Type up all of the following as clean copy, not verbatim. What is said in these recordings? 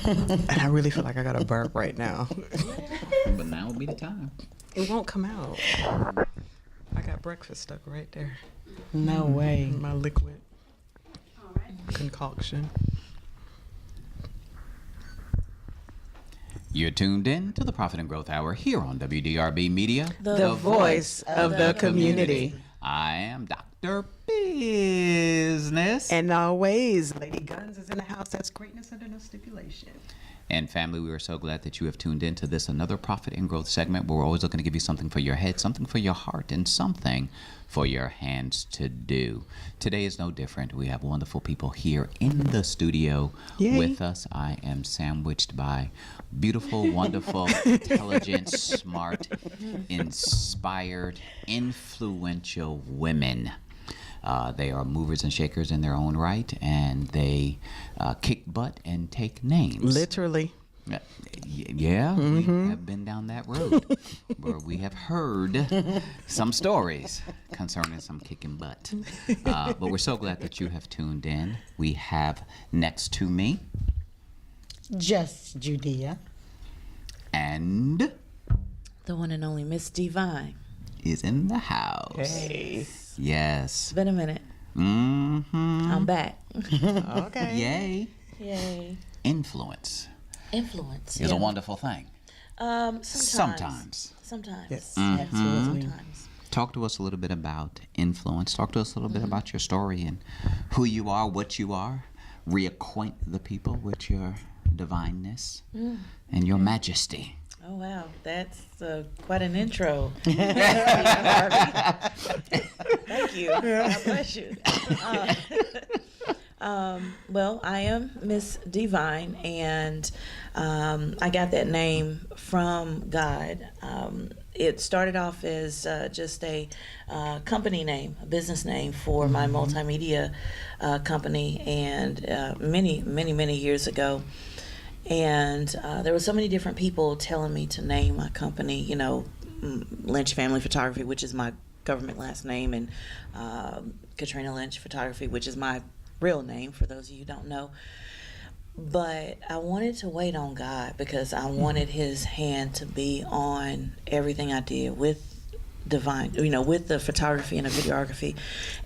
And I really feel like I got a burp right now. But now would be the time. It won't come out. I got breakfast stuck right there. No way. My liquid concoction. You're tuned in to the Profit and Growth Hour here on WDRB Media, The voice of the community. I am Dr. Bizness. And always, Lady Guns is in the house. That's greatness under no stipulation. And family, we are so glad that you have tuned in to this another Profit and Growth segment where we're always looking to give you something for your head, something for your heart, and something for your hands to do. Today is no different. We have wonderful people here in the studio with us. I am sandwiched by beautiful, wonderful, intelligent, smart, inspired, influential women. They are movers and shakers in their own right, and they kick butt and take names. Literally. Yeah, we have been down that road where we have heard some stories concerning some kicking butt. But we're so glad that you have tuned in. We have next to me Just Judea. and The one and only Miss Divine. is in the house. Hey. Yes. It's been a minute. Mm-hmm. I'm back. Okay. Yay. Yay. Influence Influence. is a wonderful thing. Sometimes. Yes. Absolutely. Sometimes. Talk to us a little bit about influence. Talk to us a little bit about your story and who you are, what you are. Reacquaint the people with your divineness and your majesty. Oh, wow. That's quite an intro. Thank you. God bless you. Well, I am Miss Divine, and I got that name from God. It started off as just a company name, a business name for my multimedia company, and many years ago. And there were so many different people telling me to name my company, you know, Lynch Family Photography, which is my government last name, and Katrina Lynch Photography, which is my real name, for those of you who don't know. But I wanted to wait on God because I wanted His hand to be on everything I did with Divine, you know, with the photography and the videography.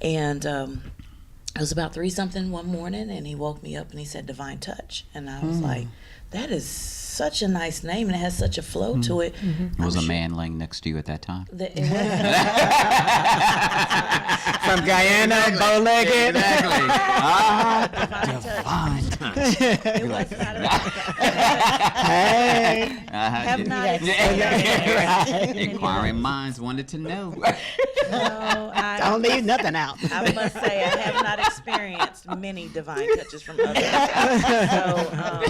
And it was about 3-something one morning, and He woke me up and He said Divine Touch, and I was like, that is such a nice name, and it has such a flow to it. Was a man laying next to you at that time? From Guyana, bow-legged. Exactly. Divine Touch. It was not Hey. have not experienced Inquiring minds wanted to know. No, Don't leave nothing out. I must say I have not experienced many divine touches from others. So,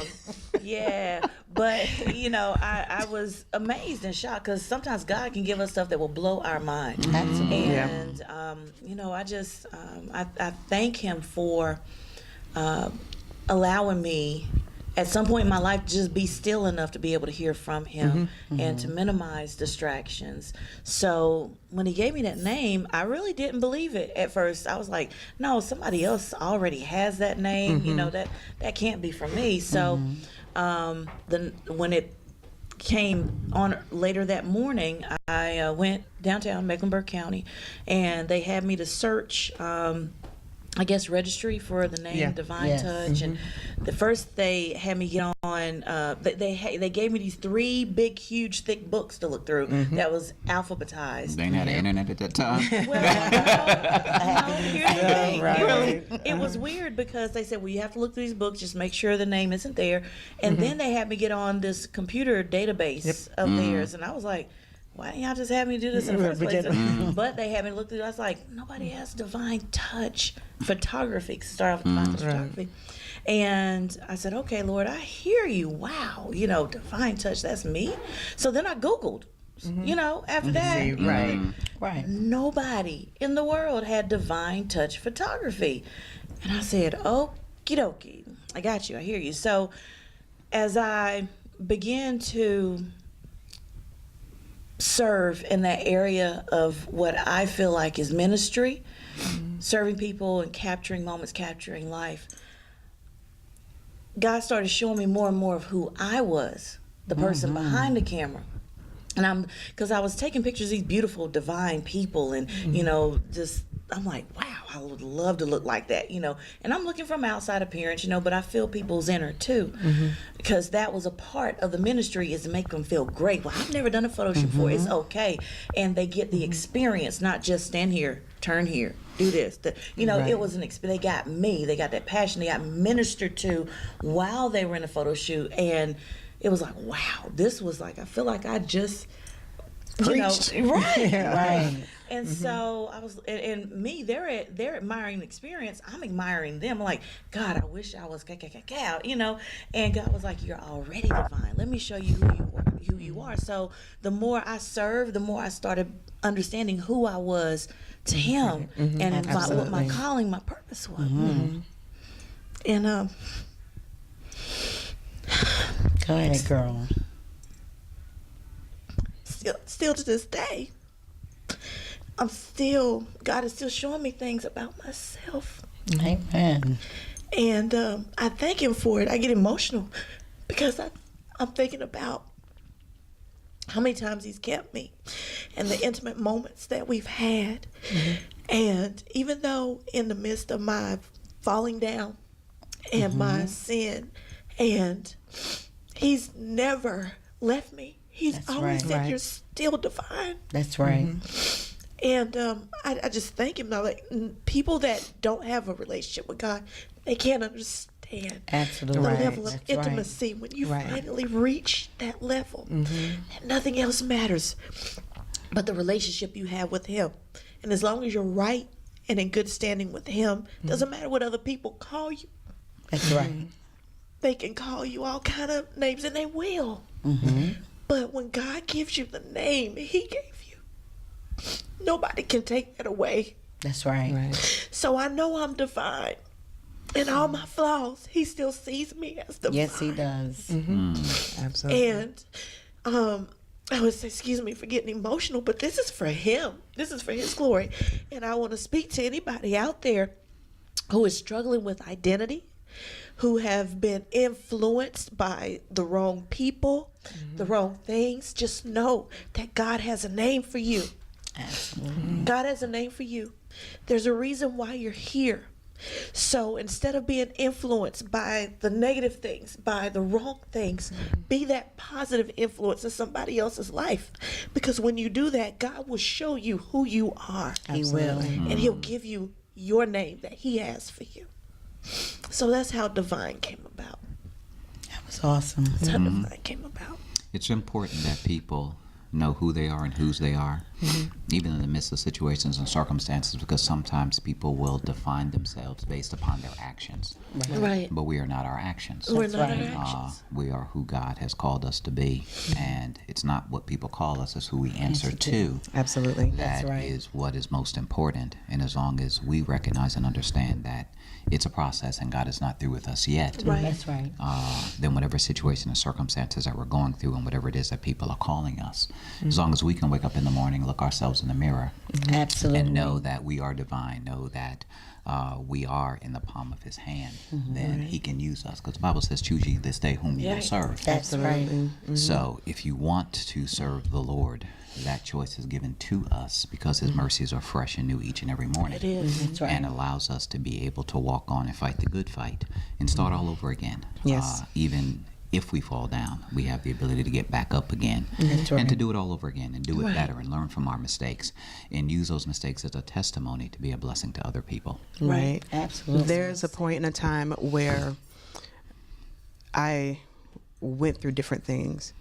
yeah, but you know, I was amazed and shocked because sometimes God can give us stuff that will blow our mind. Absolutely. And you know, I just I thank Him for allowing me at some point in my life just be still enough to be able to hear from Him and to minimize distractions. So when He gave me that name, I really didn't believe it at first. I was like, no, somebody else already has that name. You know, that can't be for me. So when it came on later that morning, I went downtown Mecklenburg County, and they had me to search I guess registry for the name Divine Touch, and the first they had me get on. They gave me these 3 big, huge, thick books to look through that was alphabetized. They didn't have the internet at that time. Well, no, here's the thing. It was weird because they said, well, you have to look through these books, just make sure the name isn't there, and then they had me get on this computer database of theirs, and I was like, why didn't y'all just have me do this in the first place? But they had me look through it. I was like, nobody has Divine Touch Photography. Start off with Divine Touch Photography. And I said, okay, Lord, I hear you. Wow, you know, Divine Touch, that's me. So then I Googled, you know, after that. Right. Nobody in the world had Divine Touch Photography. And I said, okie dokie, I got you, I hear you. So as I began to serve in that area of what I feel like is ministry, serving people and capturing moments, capturing life, God started showing me more and more of who I was, the person behind the camera. And because I was taking pictures of these beautiful, divine people, and, you know, just, I'm like, wow, I would love to look like that, you know. And I'm looking from outside appearance, you know, but I feel people's inner too. Because that was a part of the ministry, is to make them feel great. Well, I've never done a photo shoot before. It's okay. And they get the experience, not just stand here, turn here, do this. You know, it was they got me. They got that passion. They got ministered to while they were in a photo shoot. And it was like, wow, this was like, I feel like I just, Preached. you know, right. Right. And so I was, and me, they're admiring the experience. I'm admiring them. I'm like, God, I wish I was you know. And God was like, you're already divine. Let me show you who you are. So the more I served, the more I started understanding who I was to Him, and what my calling, my purpose was. And Go ahead, girl. still to this day, God is still showing me things about myself. Amen. And I thank Him for it. I get emotional because I'm thinking about how many times He's kept me and the intimate moments that we've had. And even though in the midst of my falling down and my sin, and He's never left me. He's always said, you're still divine. That's right. And I just thank Him now. Like, people that don't have a relationship with God, they can't understand Absolutely. the Right. level of That's right. intimacy when you Right. finally reach that level. And nothing else matters but the relationship you have with Him. And as long as you're right and in good standing with Him, doesn't matter what other people call you. That's right. They can call you all kind of names, and they will. But when God gives you the name He gave you, nobody can take that away. That's right. Right. So I know I'm divine. And all my flaws, He still sees me as divine. Yes, He does. Absolutely. And I would say, excuse me for getting emotional, but this is for Him. This is for His glory. And I want to speak to anybody out there who is struggling with identity, who have been influenced by the wrong people, the wrong things. Just know that God has a name for you. Absolutely. God has a name for you. There's a reason why you're here. So instead of being influenced by the negative things, by the wrong things, be that positive influence in somebody else's life. Because when you do that, God will show you who you are. He will. And He'll give you your name that He has for you. So that's how divine came about. That was awesome. That's how divine came about. It's important that people know who they are and whose they are, even in the midst of situations and circumstances, because sometimes people will define themselves based upon their actions. Right. But we are not our actions. We're not right. our actions. We are who God has called us to be. And it's not what people call us, it's who we answer to. Absolutely. That right. is what is most important. And as long as we recognize and understand that it's a process and God is not through with us yet, Right. That's right. then whatever situation and circumstances that we're going through and whatever it is that people are calling us, as long as we can wake up in the morning, look ourselves in the mirror, Absolutely. and know that we are divine, know that we are in the palm of His hand, then He can use us. Because the Bible says, choose ye this day whom you will Right. serve. That's right. So if you want to serve the Lord, that choice is given to us because His mercies are fresh and new each and every morning. It is. That's right. And allows us to be able to walk on and fight the good fight and start all over again. Yes. Even if we fall down, we have the ability to get back up again That's right. and to do it all over again and do it Right. better and learn from our mistakes and use those mistakes as a testimony to be a blessing to other people. Right. Absolutely. There's a point in a time where I went through different things,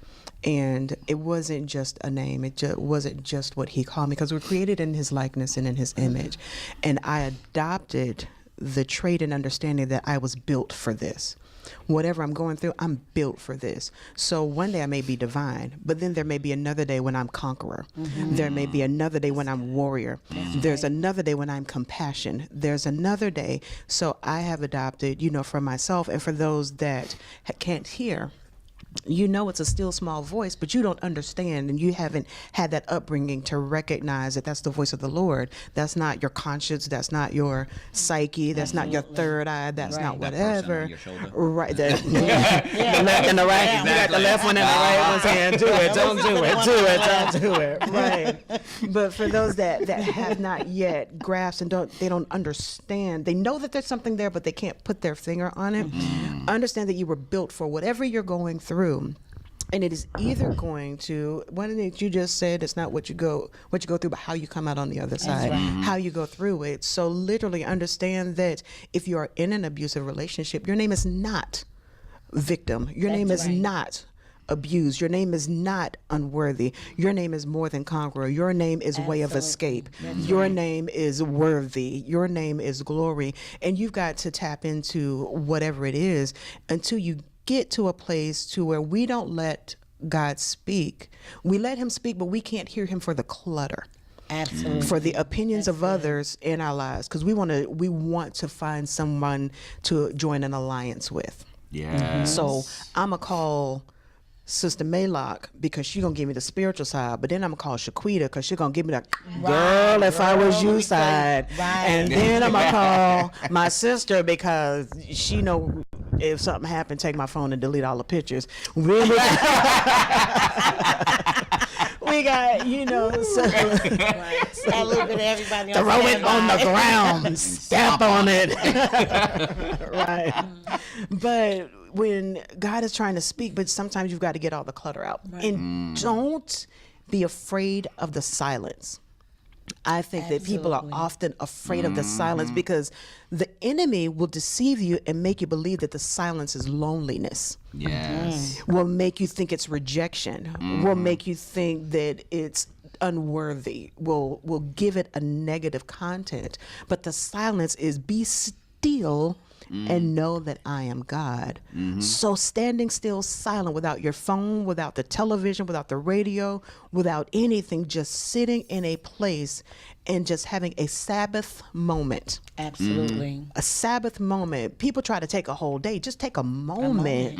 and it wasn't just a name. It wasn't just what He called me, because we're created in His likeness and in His image. And I adopted the trait and understanding that I was built for this. Whatever I'm going through, I'm built for this. So one day I may be divine, but then there may be another day when I'm conqueror. There may be another day when I'm warrior. There's another day when I'm compassion. There's another day. So I have adopted, for myself and for those that can't hear, you know it's a still small voice, but you don't understand, and you haven't had that upbringing to recognize that that's the voice of the Lord. That's not your conscience. That's not your psyche. That's not your third eye. That's not That person whatever. on your shoulder. Right. The left and the right. You got the left one and the right one saying, "Do it, don't do it, do it, don't do it." Right. But for those that have not yet grasped and they don't understand, they know that there's something there, but they can't put their finger on it. Understand that you were built for whatever you're going through. And it is either going to, one of the things you just said, it's not what you go through, but how you come out on the other side, how you go through it. So literally understand that if you are in an abusive relationship, your name is not victim. Your name is not abused. Your name is not unworthy. Your name is more than conqueror. Your name is way of escape. Your name is worthy. Your name is glory. And you've got to tap into whatever it is until you get to a place to where we don't let God speak. We let him speak, but we can't hear him for the clutter. Absolutely. For the opinions of others in our lives, because we want to find someone to join an alliance with. Yes. So I'm gonna call Sister Maylock because she's gonna give me the spiritual side, but then I'm gonna call Shaquita because she's gonna give me the girl if I was you side. And then I'm gonna call my sister because she know if something happened, take my phone and delete all the pictures. Really? We got, so A little bit of everybody on throw it on the ground, step on it. Right. But when God is trying to speak, but sometimes you've got to get all the clutter out. And don't be afraid of the silence. I think that people are often afraid of the silence because the enemy will deceive you and make you believe that the silence is loneliness. Yes. Will make you think it's rejection. Will make you think that it's unworthy. Will give it a negative content. But the silence is be still and know that I am God. So standing still, silent, without your phone, without the television, without the radio, without anything, just sitting in a place and just having a Sabbath moment. Absolutely. A Sabbath moment. People try to take a whole day. Just take a moment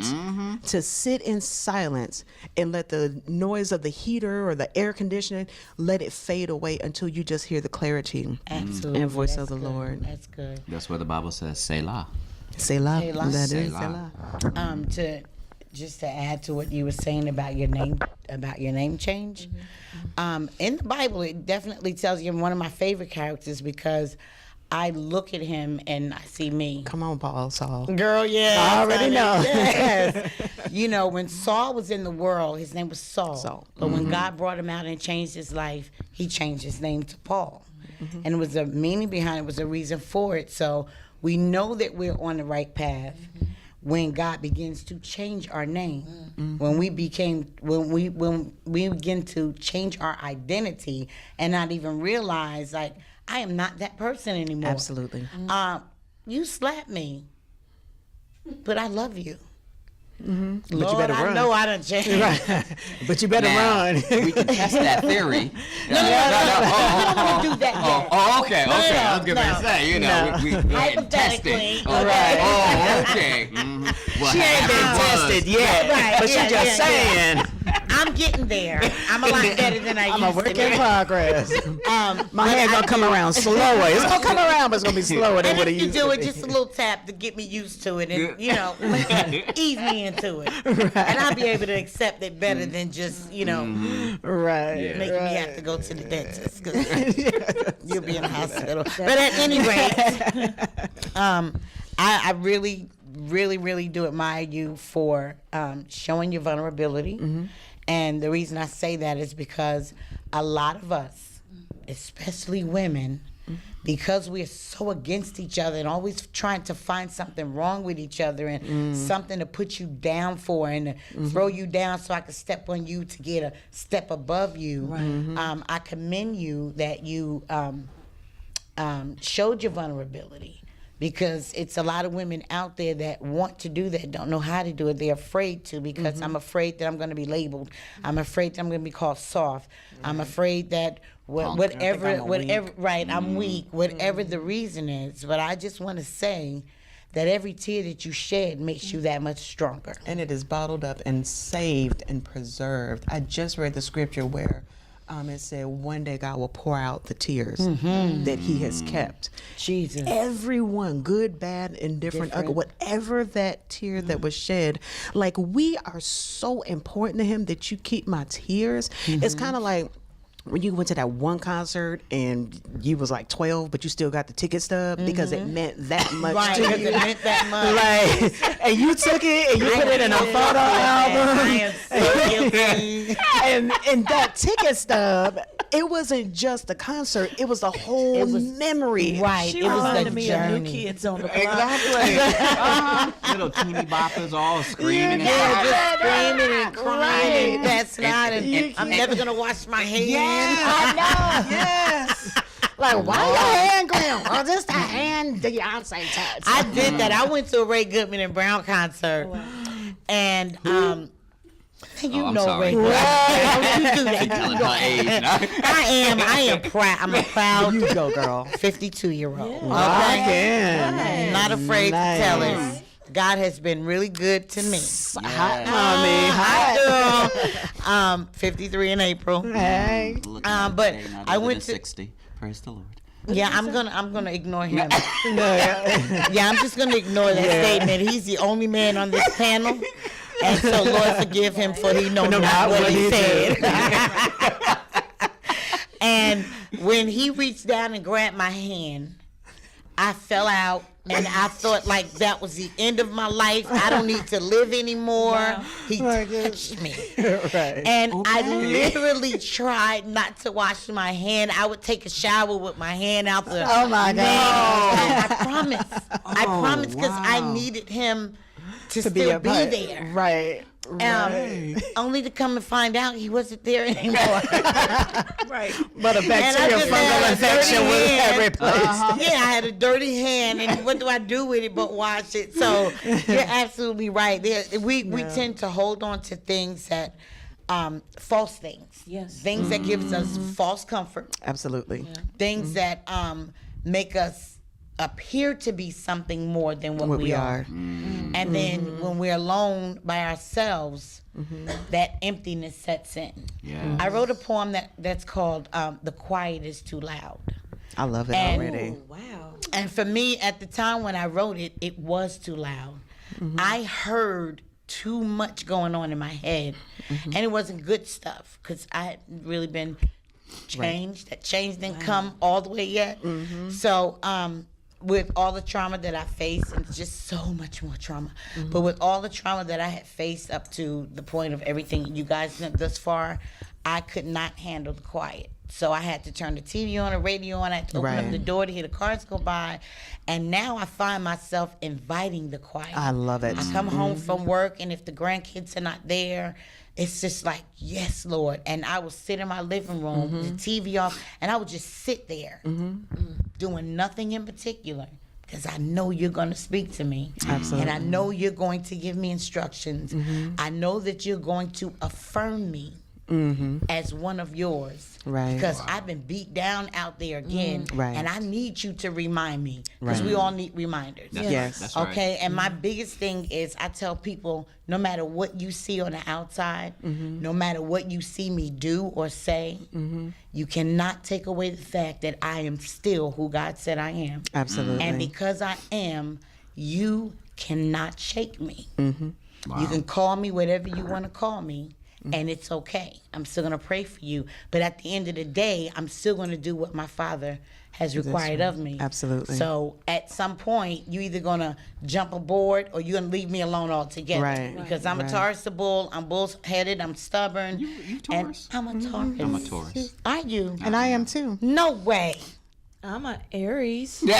to sit in silence and let the noise of the heater or the air conditioning, let it fade away until you just hear the clarity Absolutely. and voice of That's the good. Lord. That's good. That's where the Bible says, Selah. Selah. Selah. That is Selah. Selah. To add to what you were saying about your name change. In the Bible, it definitely tells you one of my favorite characters because I look at him and I see me. Come on, Paul Saul. Girl, yeah. I already know. Yes. When Saul was in the world, his name was Saul. Saul. But when God brought him out and changed his life, he changed his name to Paul. And it was a meaning behind it, was a reason for it. So we know that we're on the right path when God begins to change our name. When we begin to change our identity and not even realize, like, I am not that person anymore. Absolutely. You slapped me, but I love you. But Lord, you better run. I know I done changed. Right. But you better Now, run. we can test that theory. No, we don't want to do that yet. Okay. I was gonna say, we go ahead and test Hypothetically, it. okay. Oh, okay. Well, She ain't been tested yet, Right, but she just saying. I'm getting there. I'm a lot better than I I'm a used work to in be. progress. My hand's gonna come around slower. It's gonna come around, but it's gonna be slower than And what it if you used do to it, be. just a little tap to get me used to it, and ease me into it, and I'll be able to accept it better than just Right. making me have to go to the dentist because you'll be in the hospital. But at any rate, I really, really, really do admire you for showing your vulnerability. And the reason I say that is because a lot of us, especially women, because we're so against each other and always trying to find something wrong with each other and something to put you down for and to throw you down so I can step on you to get a step above you. I commend you that you showed your vulnerability. Because it's a lot of women out there that want to do that, don't know how to do it. They're afraid to because I'm afraid that I'm going to be labeled. I'm afraid that I'm going to be called soft. I'm afraid that whatever, I'm weak. right, I'm weak, whatever the reason is. But I just want to say that every tear that you shed makes you that much stronger. And it is bottled up and saved and preserved. I just read the scripture where it said one day God will pour out the tears that he has kept. Jesus. Everyone, good, bad, indifferent, ugly, whatever that tear that was shed, like, we are so important to him that you keep my tears. It's kind of like when you went to that one concert and you was like 12, but you still got the ticket stub because it meant that much Right, to because you. it meant that much. Like, and you took it and you put it in a photo album. I am so guilty. And that ticket stub, it wasn't just the concert, it was the whole memory. Right. She It was reminded the me of New journey. Kids on the Block. Exactly. Little teeny boppers all screaming. Yeah, just screaming and crying and that's not. and- And I'm never gonna wash my hands. I know. Yes. Like, why your hand going? Oh, just a hand Beyonce touch. I did that. I went to a Ray Goodman and Brown concert, and you I'm know sorry. Ray Goodman. You do She that. telling her age. I am proud. I'm a proud You go, girl. 52-year-old. I Okay, can. not afraid to tell it. God has been really good to me. Hot mommy. Hi, girl. 53 in April. Hey. But I went to. 60. Praise the Lord. Yeah, I'm gonna ignore him. Yeah, I'm just gonna ignore that statement. He's the only man on this panel, and so Lord forgive him for he knows not what he said. And when he reached down and grabbed my hand, I fell out. And I thought, like, that was the end of my life. I don't need to live anymore. Wow. He touched me. Right. And I literally tried not to wash my hand. I would take a shower with my hand out the. Oh, my God. I promise. I promise because I needed him to still be there. Right. Only to come and find out he wasn't there anymore. Right. But a And I bacterial just had fungal a infection dirty was hand. replaced. Yeah, I had a dirty hand, and what do I do with it but wash it? So you're absolutely right. We tend to hold on to things that, false things. Yes. Things that gives us false comfort. Absolutely. Things that make us appear to be something more than what we are. And then when we're alone by ourselves, that emptiness sets in. Yeah. I wrote a poem that's called "The Quiet Is Too Loud." I love it And- already. Wow. And for me, at the time when I wrote it, it was too loud. I heard too much going on in my head, and it wasn't good stuff because I hadn't really been changed. That change didn't come all the way yet. So, with all the trauma that I faced, and just so much more trauma, but with all the trauma that I had faced up to the point of everything you guys did thus far, I could not handle the quiet. So I had to turn the TV on, the radio on, I had to open up the door to hear the cars go by, and now I find myself inviting the quiet. I love it. I come home from work, and if the grandkids are not there, it's just like, yes, Lord. And I would sit in my living room, the TV off, and I would just sit there doing nothing in particular because I know you're going to speak to me. Absolutely. And I know you're going to give me instructions. I know that you're going to affirm me as one of yours. Right. Because I've been beat down out there again. Right. And I need you to remind me because we all need reminders. Yes. That's right. Okay, and my biggest thing is I tell people no matter what you see on the outside, no matter what you see me do or say, you cannot take away the fact that I am still who God said I am. Absolutely. And because I am, you cannot shake me. Wow. You can call me whatever you want to call me. And it's okay. I'm still going to pray for you. But at the end of the day, I'm still going to do what my Father has required of me. Absolutely. So at some point, you either going to jump aboard or you're going to leave me alone altogether. Right. Because I'm a Right. Taurus the bull. I'm bull-headed. I'm stubborn. You Taurus? And I'm a Taurus. I'm a Taurus. Are you? And I am too. No way. I'm an Aries. So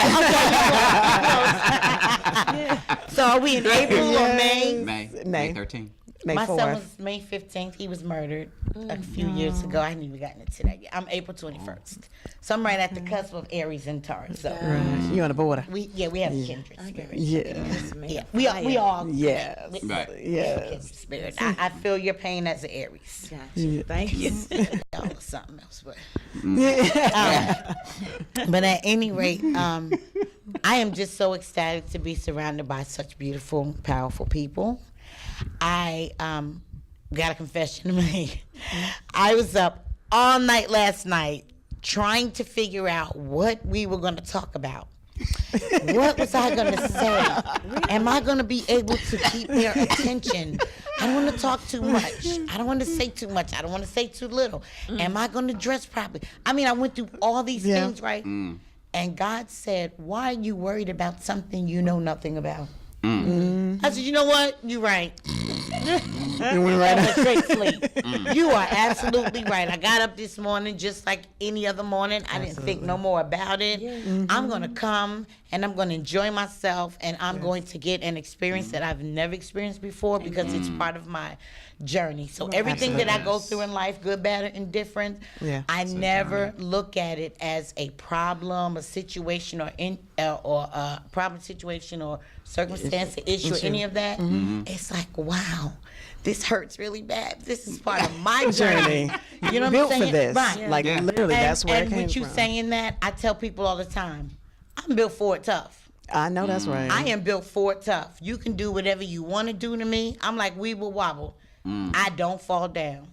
are we in April or May? May 13th. May My 4th. son was May 15th. He was murdered a few years ago. I hadn't even gotten into that yet. I'm April 21st. So I'm right at the cusp of Aries and Taurus. So Right. You on the border. we have a kindred spirit. Yeah. Yeah, we all Yes. Right. Yes. kindred spirit. I feel your pain as an Aries. Gotcha. Thank you. Y'all are something else, but at any rate, I I am just so ecstatic to be surrounded by such beautiful, powerful people. I got a confession to make. I was up all night last night trying to figure out what we were going to talk about. What was I going to say? Am I going to be able to keep their attention? I don't want to talk too much. I don't want to say too much. I don't want to say too little. Am I going to dress properly? I mean, I went through all these things, right? And God said, why are you worried about something you know nothing about? I said, you know what? You're right. You went right I went straight sleep. You are absolutely right. I got up this morning just like any other morning. I didn't think no more about it. I'm going to come and I'm going to enjoy myself, and I'm going to get an experience that I've never experienced before because it's part of my journey. So everything that I go through in life, good, bad, or indifferent, I never look at it as a problem, a situation, or a problem, situation, or circumstance, issue, or any of that. It's like, wow, this hurts really bad. This is part of my journey. You know what Built I'm saying? for this. Right. Like literally, that's where it and came with you from. saying that, I tell people all the time, I'm built for it tough. I know that's right. I am built for it tough. You can do whatever you want to do to me. I'm like weeble wobble. I don't fall down.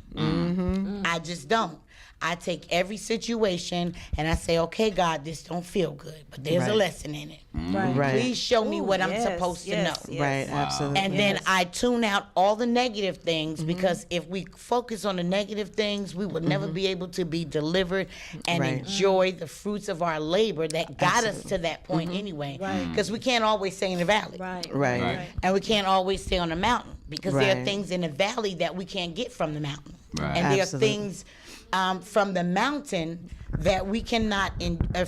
I just don't. I take every situation and I say, okay, God, this don't feel good, but there's a lesson in it. Right. Please show me what I'm supposed to know. Right, absolutely. And then I tune out all the negative things because if we focus on the negative things, we will never be able to be delivered and enjoy the fruits of our labor that got us to that point anyway. Because we can't always stay in the valley. Right. And we can't always stay on the mountain because there are Right. things in the valley that we can't get from the mountain. Right. And there Absolutely. are things from the mountain that we cannot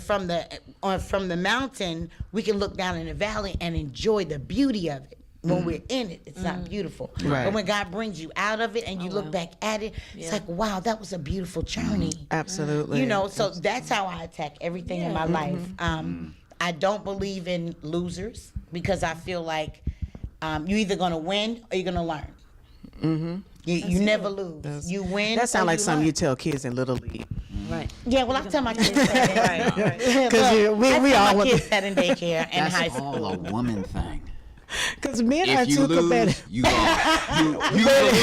from the mountain we can look down in the valley and enjoy the beauty of it. When we're in it, it's not beautiful. Right. But when God brings you out of it and you look back at it, it's like, wow, that was a beautiful journey. Absolutely. You know, so that's how I attack everything in my life. I don't believe in losers because I feel like you're either going to win or you're going to learn. You never lose. You win. That sounds or like you something learn. you tell kids in Little League. Right. Yeah, well, I tell my kids that. Because we I all tell my want kids that in daycare and high That's school. all a woman thing. because men are If you too lose, competitive. you the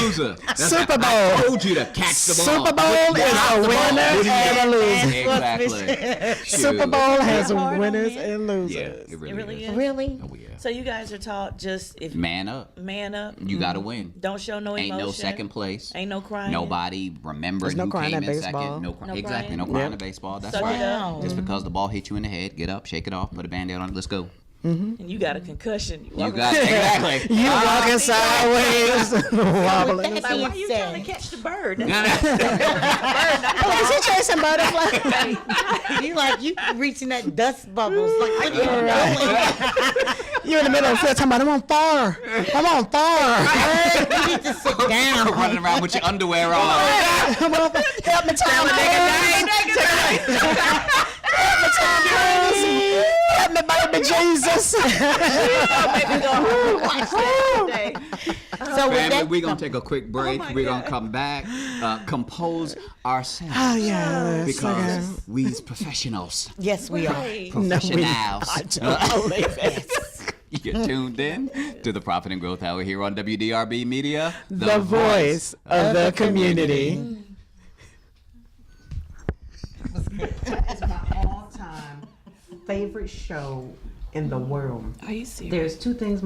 loser. That's Super Bowl. I told you to catch the ball. Super Bowl is a winner and a loser. Exactly. Super Bowl has It's hard on winners men. and losers. Yeah, It really is. is. Really? Oh, yeah. So you guys are taught just if Man up. man up, You gotta win. don't show no Ain't emotion. no second place. Ain't no crying. Nobody remembers There's no who crying came in in baseball. second. No Exactly. crying. No crying Yep. in baseball. That's Suck it right. up. Just because the ball hit you in the head, get up, shake it off, put a band-aid on it. Let's go. And you got a concussion. You walk got around- exactly. You walking sideways, wobbling. With Like, that why being you trying to said, catch the bird? Is he chasing butterflies? you reaching that dust bubbles. Like, what are you doing? You in the middle of the field talking about, I'm on fire. I'm on fire. You need to sit down. Running around with your underwear on. Help me, Tom Cruise. Help me, Tom Cruise. Help me, baby Jesus. So with Family, that, we're going to take a quick break. We're going to come back, compose ourselves. Oh, yeah. Because we's professionals. yes, we are. Professionals. Don't believe it. You're tuned in to the Profit and Growth Hour here on WDRB Media, The voice of the community. It's my all-time favorite show in the world. Are you serious? There's two things